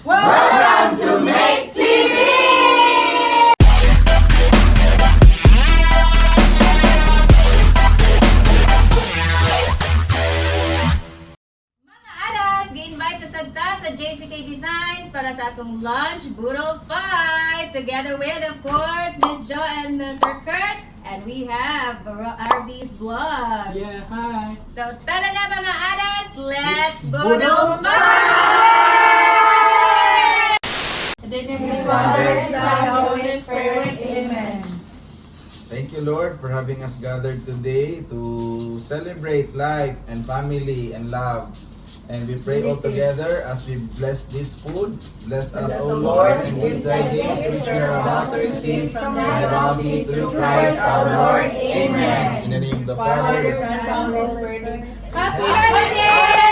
Welcome to Make TV! Mga aras, gi-invite na sadta sa JCK Designs para sa atong lunch Boodle Fight together with, of course, Miss Jo and Sir Kurt. And we have RB's Vlog. Yeah, hi. So, tara na mga aras, let's Boodle Fight! Father, Son, Holy Spirit, Amen. Thank you, Lord, for having us gathered today to celebrate life and family and love. And we pray all together as we bless this food. Bless us, O Lord, and these thy gifts which we are about to receive from thy bounty through Christ our Lord. Amen. In the name of the Father, Father, Son, Holy Spirit. Happy holidays!